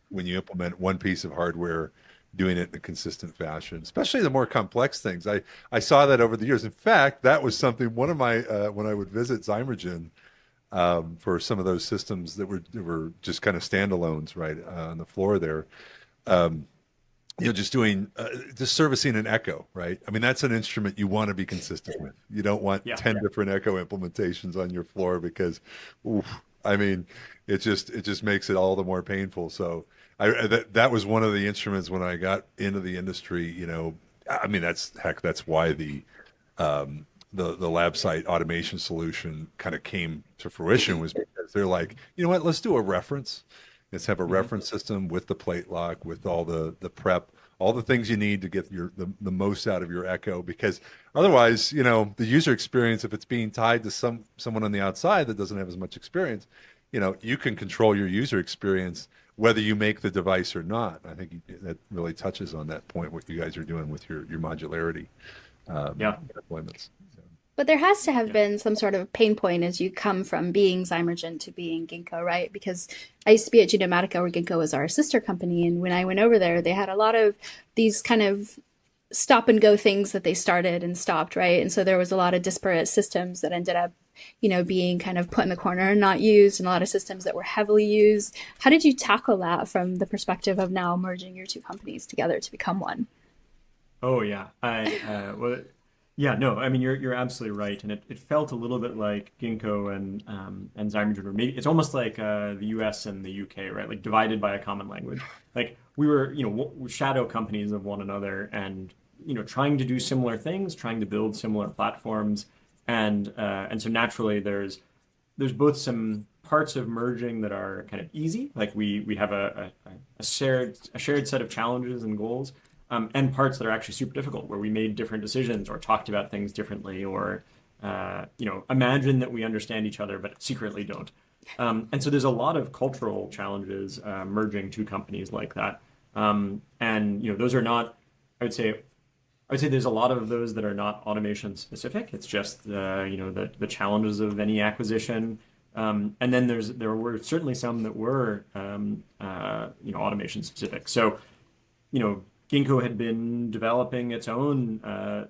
When you implement one piece of hardware, doing it in a consistent fashion, especially the more complex things. I saw that over the years. In fact, that was something one of my when I would visit Zymergen for some of those systems that were just kind of standalones right on the floor there. Just servicing an echo, right? I mean, that's an instrument you want to be consistent with. You don't want 10 different echo implementations on your floor because, it just makes it all the more painful. So that was one of the instruments when I got into the industry, that's why the lab site automation solution kind of came to fruition, was because they're like, you know what, let's do a reference. Let's have a reference system with the plate lock, with all the prep, all the things you need to get the most out of your echo. Because otherwise, the user experience, if it's being tied to someone on the outside that doesn't have as much experience, you can control your user experience whether you make the device or not. I think that really touches on that point, what you guys are doing with your modularity deployments. But there has to have been some sort of pain point as you come from being Zymergen to being Ginkgo, right? Because I used to be at Genomatica, where Ginkgo was our sister company. And when I went over there, they had a lot of these kind of stop and go things that they started and stopped, right? And so there was a lot of disparate systems that ended up, being kind of put in the corner and not used, and a lot of systems that were heavily used. How did you tackle that from the perspective of now merging your two companies together to become one? Oh yeah, well, yeah, no, I mean you're absolutely right, and it felt a little bit like Ginkgo and Zymergen, or maybe it's almost like the U.S. and the U.K., right? Like divided by a common language. Like we were, shadow companies of one another, and trying to do similar things, trying to build similar platforms, and so naturally there's both some parts of merging that are kind of easy, like we have a shared set of challenges and goals, and parts that are actually super difficult, where we made different decisions or talked about things differently, or imagine that we understand each other but secretly don't. And so there's a lot of cultural challenges merging two companies like that, and those are not. I would say there's a lot of those that are not automation specific. It's just the challenges of any acquisition, and then there were certainly some that were automation specific. So Ginkgo had been developing its own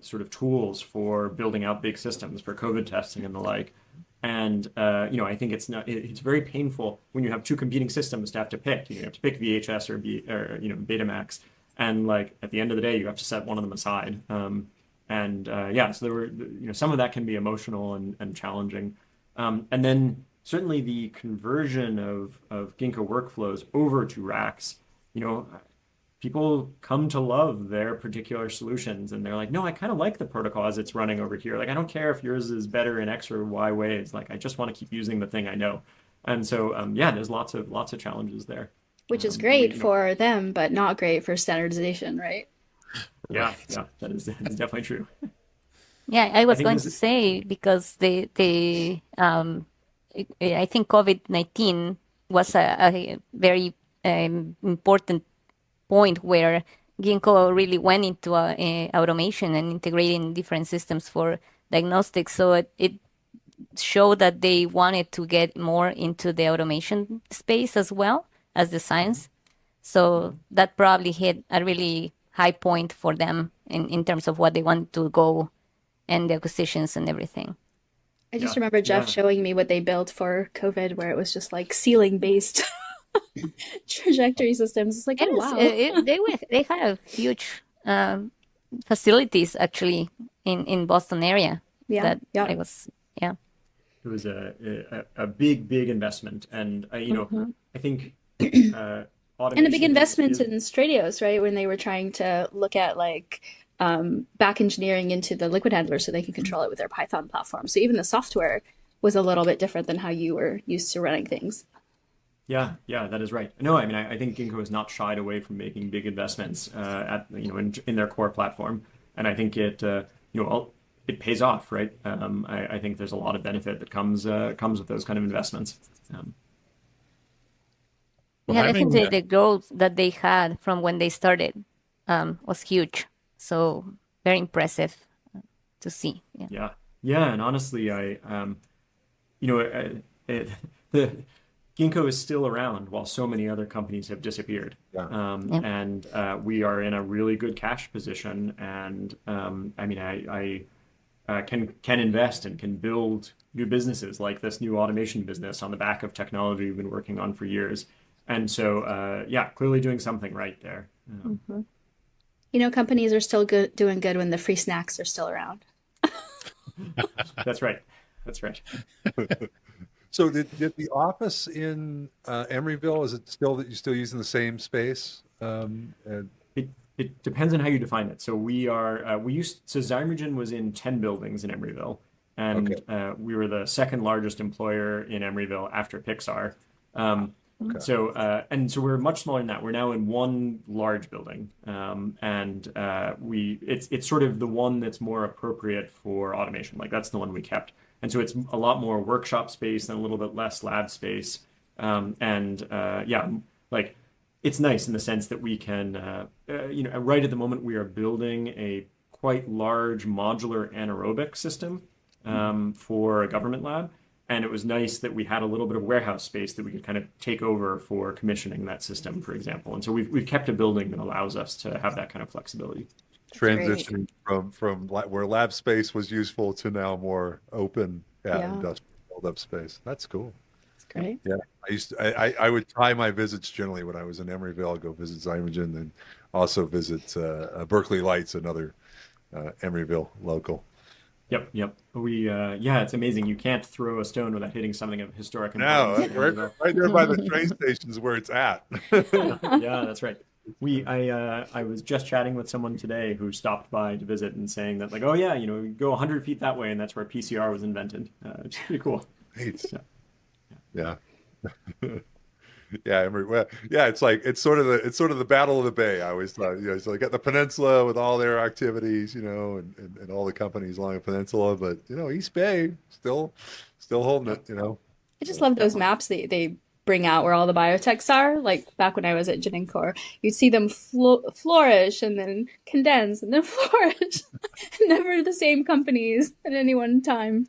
sort of tools for building out big systems for COVID testing and the like. And I think it's very painful when you have two competing systems to have to pick. You have to pick VHS or Betamax, and like at the end of the day, you have to set one of them aside. So there were some of that can be emotional and challenging, and then certainly the conversion of Ginkgo workflows over to racks. People come to love their particular solutions, and they're like, no, I kind of like the protocol as it's running over here. Like, I don't care if yours is better in X or Y ways. Like, I just want to keep using the thing I know. And so, there's lots of challenges there. Which is great for them, but not great for standardization, right? Yeah, that is definitely true. Yeah, I was think going this to is- say because I think COVID-19 was a very important point where Ginkgo really went into automation and integrating different systems for diagnostics. So it showed that they wanted to get more into the automation space as well as the science. So that probably hit a really high point for them in terms of what they want to go and the acquisitions and everything. I just Yeah, remember Jeff yeah. showing me what they built for COVID, where it was just like ceiling based trajectory systems. It's like, It oh is, wow. they have huge facilities actually in Boston area Yeah, that yeah. I was, yeah. It was a big investment, and I think And a automation big investment is in Stradios, right? When they were trying to look at like back engineering into the liquid handler so they can control it with their Python platform. So even the software was a little bit different than how you were used to running things. Yeah, that is right. No, I mean, I think Ginkgo has not shied away from making big investments in their core platform, and I think it pays off, right? I think there's a lot of benefit that comes with those kind of investments. Well, Yeah, I think having the growth that they had from when they started was huge. So very impressive to see. Yeah. Yeah, and honestly, the Ginkgo is still around while so many other companies have disappeared. Yeah. Yeah. And we are in a really good cash position, and I mean, I can invest and can build new businesses like this new automation business on the back of technology we've been working on for years. And so, clearly doing something right there. Companies are still doing good when the free snacks are still around. That's right. That's right. So did the office in Emeryville, is it still that you're still using the same space? It depends on how you define it. So Zymergen was in 10 buildings in Emeryville, and Okay. we were the second largest employer in Emeryville after Pixar. Okay. So we're much smaller than that. We're now in one large building, and it's sort of the one that's more appropriate for automation. Like that's the one we kept, and so it's a lot more workshop space and a little bit less lab space. Like it's nice in the sense that we can, right at the moment we are building a quite large modular anaerobic system for a government lab. And it was nice that we had a little bit of warehouse space that we could kind of take over for commissioning that system, for example. And so we've kept a building that allows us to have that kind of flexibility. Transitioning from where lab space was useful to now more open, Yeah. industrial build-up space. That's cool. Great. Yeah, I would tie my visits generally when I was in Emeryville. I'd go visit Zymergen and also visit Berkeley Lights, another Emeryville local. Yep. Yeah, it's amazing. You can't throw a stone without hitting something of historic No, importance. right there by the train stations where it's at. Yeah, that's right. I was just chatting with someone today who stopped by to visit and saying that, like, oh yeah, you go 100 feet that way, and that's where PCR was invented. Which is pretty cool. Great. Yeah. Yeah. Yeah, well, yeah, it's sort of the Battle of the Bay. I always thought, so you got the peninsula with all their activities, and all the companies along the peninsula, but East Bay still holding it, I just love those maps they bring out where all the biotechs are. Like back when I was at Ginkgo, you'd see them flourish and then condense and then flourish. Never the same companies at any one time.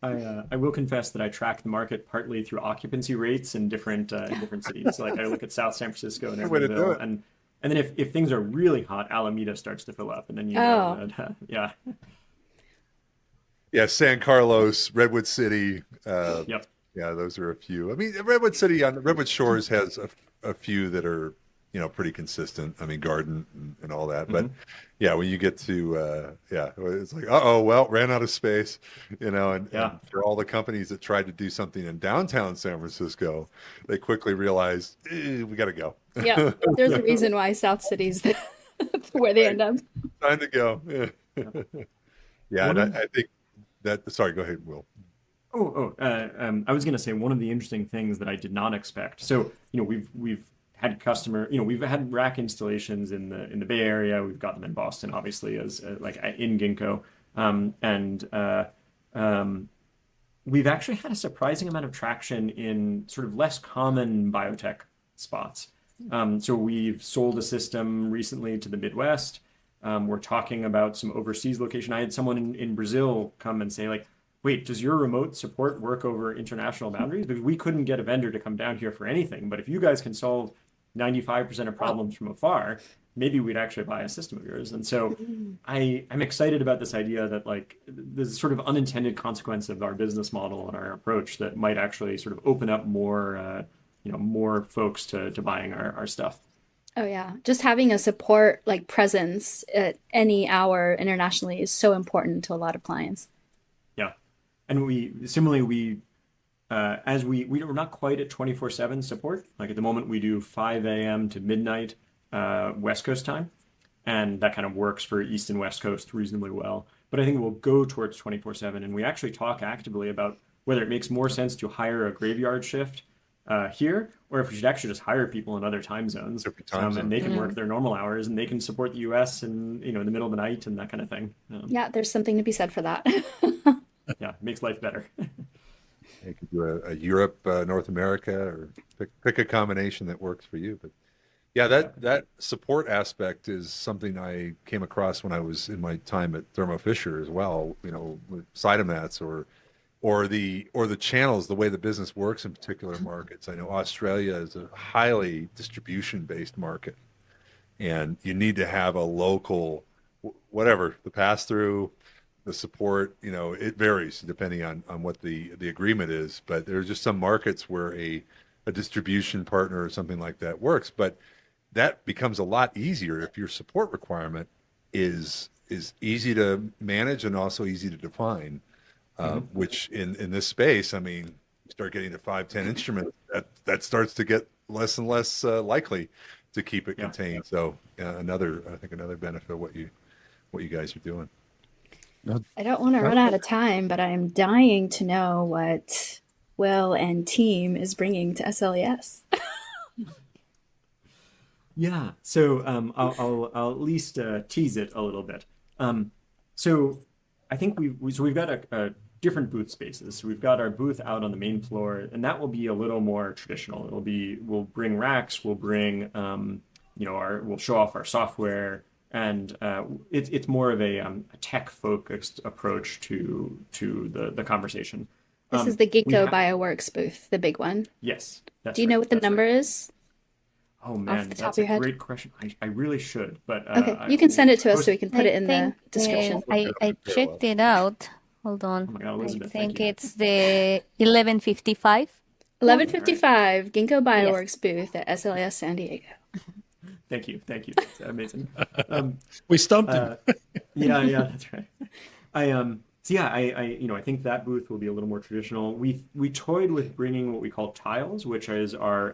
I will confess that I track the market partly through occupancy rates in different cities. So, like, I look at South San Francisco and Good way to do Emeryville, it. and then if things are really hot, Alameda starts to fill up, and then you know that, yeah. Yeah, San Carlos, Redwood City. Yep. Yeah, those are a few. I mean, Redwood City on Redwood Shores has a few that are, pretty consistent. I mean, Garden and all that. But yeah, when you get to, it's like, well, ran out of space, and for all the companies that tried to do something in downtown San Francisco, they quickly realized, we got to go. Yeah, there's a reason why South City's where they end up. Time to go. Yeah, and I think that, sorry, go ahead, Will. I was going to say one of the interesting things that I did not expect. So, we've had we've had rack installations in the Bay Area. We've got them in Boston, obviously, as like in Ginkgo, and we've actually had a surprising amount of traction in sort of less common biotech spots. So we've sold a system recently to the Midwest. We're talking about some overseas location. I had someone in Brazil come and say, like, wait, does your remote support work over international boundaries? Because we couldn't get a vendor to come down here for anything. But if you guys can solve 95% of problems from afar, maybe we'd actually buy a system of yours. And so I'm excited about this idea that, like, there's sort of unintended consequence of our business model and our approach that might actually sort of open up more, more folks to buying our stuff. Oh yeah, just having a support like presence at any hour internationally is so important to a lot of clients. Yeah, and we're not quite at 24/7 support. Like at the moment, we do 5 a.m. to midnight West Coast time, and that kind of works for East and West Coast reasonably well. But I think we'll go towards 24/7, and we actually talk actively about whether it makes more sense to hire a graveyard shift here, or if we should actually just hire people in other time zones, and they can work their normal hours, and they can support the U.S. and in the middle of the night and that kind of thing. Yeah, there's something to be said for that. Yeah, it makes life better. You could do a Europe, North America, or pick a combination that works for you. But yeah, that support aspect is something I came across when I was in my time at Thermo Fisher as well. With Cytomats or the channels, the way the business works in particular markets. I know Australia is a highly distribution-based market, and you need to have a local, whatever, the pass-through, the support, it varies depending on what the agreement is. But there's just some markets where a distribution partner or something like that works. But that becomes a lot easier if your support requirement is easy to manage and also easy to define. Which in this space, I mean, you start getting to 5-10 instruments, that starts to get less and less likely to keep it contained. So another benefit of what you guys are doing. I don't want to run out of time, but I'm dying to know what Will and team is bringing to SLES. Yeah, so I'll at least tease it a little bit. So I think we've got a different booth spaces. So we've got our booth out on the main floor, and that will be a little more traditional. We'll bring racks, we'll bring we'll show off our software, and it's more of a tech focused approach to the conversation. This is the Ginkgo Bioworks booth, the big one. Yes. Do you know what the number is? Oh man, the top that's of your a head? great question. I really should, but Okay, you can send it to us so we can put it in the description. I checked it out. Hold on. Oh my God, Elizabeth, I think thank you. it's the 1155. 11:55, Ginkgo Bioworks booth at SLAS San Diego. Thank you. That's amazing. We stumped him. Yeah, that's right. I think that booth will be a little more traditional. We toyed with bringing what we call tiles, which is our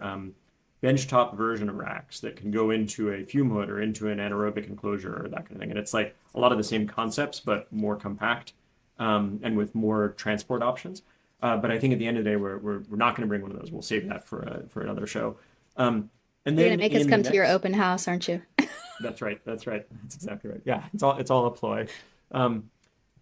benchtop version of racks that can go into a fume hood or into an anaerobic enclosure or that kind of thing. And it's like a lot of the same concepts, but more compact and with more transport options. But I think at the end of the day, we're not going to bring one of those. We'll save that for another show. And You're then gonna make us in come the to your next- open house, aren't you? That's right. That's exactly right. Yeah, it's all a ploy. And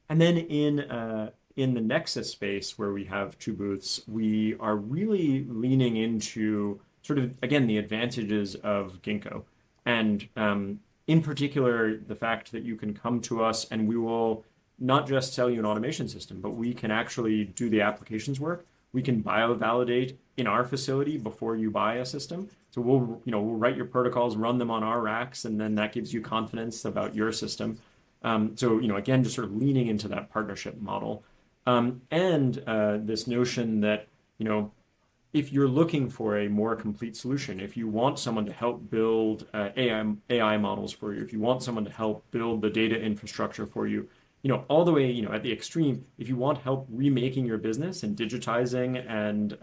then in the Nexus space where we have two booths, we are really leaning into sort of again the advantages of Ginkgo, and in particular the fact that you can come to us and we will not just sell you an automation system, but we can actually do the applications work. We can biovalidate in our facility before you buy a system. So we'll write your protocols, run them on our racks, and then that gives you confidence about your system. So again, just sort of leaning into that partnership model, and this notion that if you're looking for a more complete solution, if you want someone to help build AI models for you, if you want someone to help build the data infrastructure for you, all the way, at the extreme, if you want help remaking your business and digitizing and,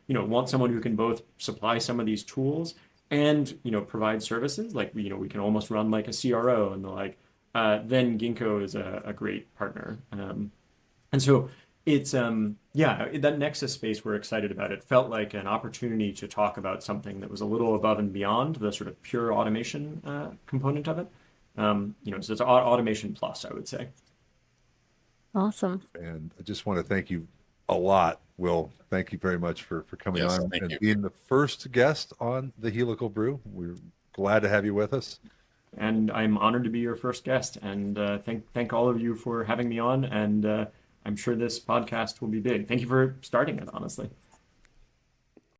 want someone who can both supply some of these tools and, provide services, like, we can almost run like a CRO and the like, then Ginkgo is a great partner. And so it's, that Nexus space, we're excited about. It felt like an opportunity to talk about something that was a little above and beyond the sort of pure automation component of it. So it's automation plus, I would say. Awesome. And I just want to thank you a lot, Will. Thank you very much for coming Yes, on thank and you. being the first guest on the Helical Brew. We're glad to have you with us. And I'm honored to be your first guest. And thank all of you for having me on. And I'm sure this podcast will be big. Thank you for starting it, honestly.